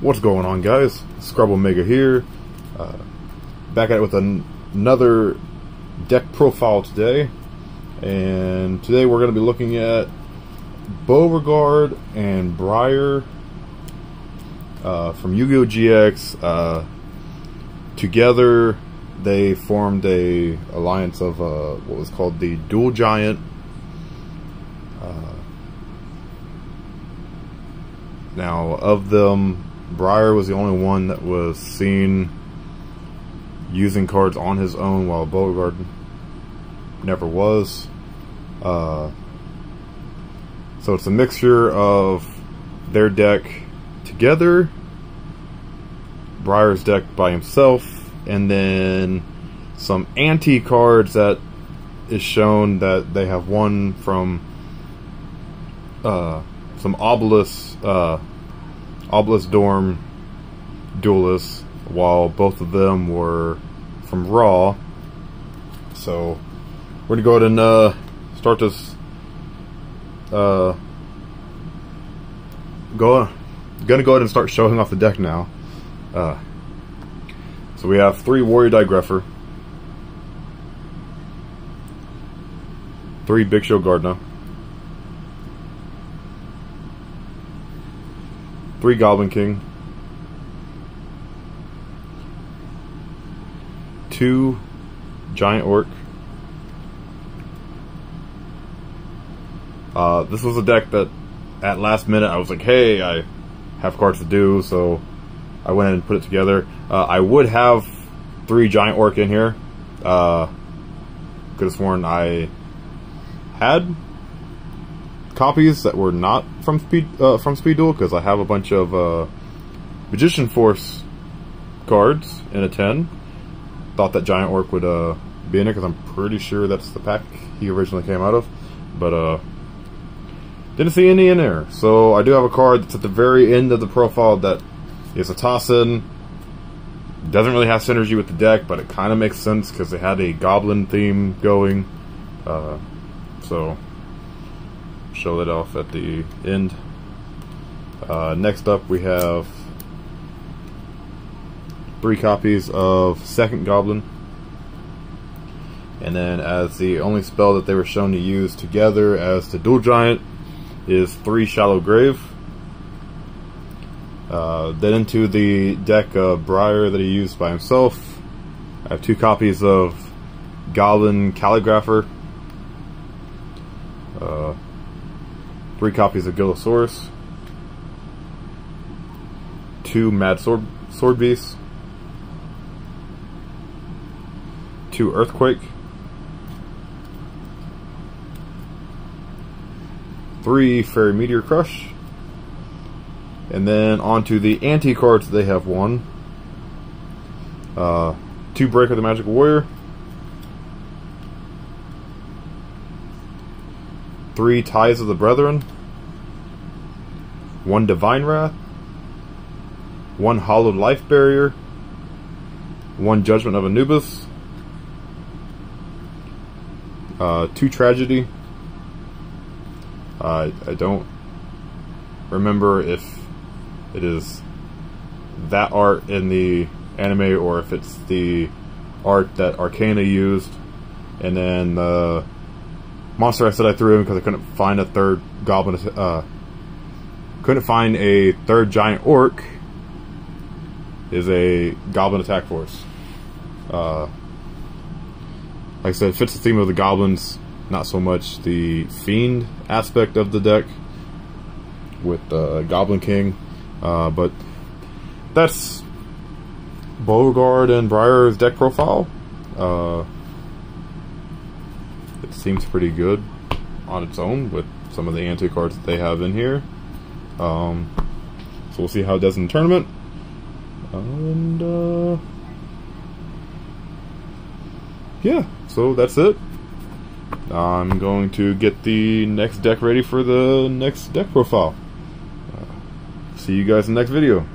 What's going on, guys? Scrub Omega here, back at it with another deck profile today, and today we're going to be looking at Beauregard and Brier from Yu-Gi-Oh! GX. Together they formed a alliance of what was called the Duel Giant. Now, of them, Brier was the only one that was seen using cards on his own, while Beauregard never was. So it's a mixture of their deck together, Brier's deck by himself, and then some anti-cards that is shown that they have one from some Obelisk Dorm duelists, while both of them were from Raw. So we're gonna go ahead and start this. Gonna go ahead and start showing off the deck now. So we have 3 Warrior Die Greffer, 3 Big Show Gardner, 3 Goblin King, 2 Giant Orc. This was a deck that at last minute I was like, hey, I have cards to do, so I went in and put it together. I would have 3 Giant Orc in here. Could have sworn I had copies that were not from Speed Duel, because I have a bunch of Magician Force cards in a 10. Thought that Giant Orc would be in it, because I'm pretty sure that's the pack he originally came out of, but didn't see any in there. So I do have a card that's at the very end of the profile that is a toss-in. Doesn't really have synergy with the deck, but it kind of makes sense because they had a Goblin theme going. So show that off at the end. Next up, we have 3 copies of Second Goblin, and then as the only spell that they were shown to use together as the Duel Giant is 3 Shallow Grave. Then into the deck of Brier that he used by himself, I have 2 copies of Goblin Calligrapher, 3 copies of Gillosaurus, 2 Mad Sword Beasts, 2 Earthquake, 3 Fairy Meteor Crush, and then onto the anti-cards they have 1. 2 Break of the Magic Warrior, 3 Ties of the Brethren, 1 Divine Wrath, 1 Hollowed Life Barrier, 1 Judgment of Anubis, 2 Tragedy. I don't remember if it is that art in the anime or if it's the art that Arcana used. And then the monster I said I threw in because I couldn't find a third Goblin, couldn't find a 3rd Giant Orc, is a Goblin Attack Force. Like I said, it fits the theme of the Goblins, not so much the Fiend aspect of the deck with Goblin King. But that's Beauregard and Brier's deck profile. It seems pretty good on its own with some of the anti-cards that they have in here. So we'll see how it does in the tournament. And yeah, so that's it. I'm going to get the next deck ready for the next deck profile. See you guys in the next video.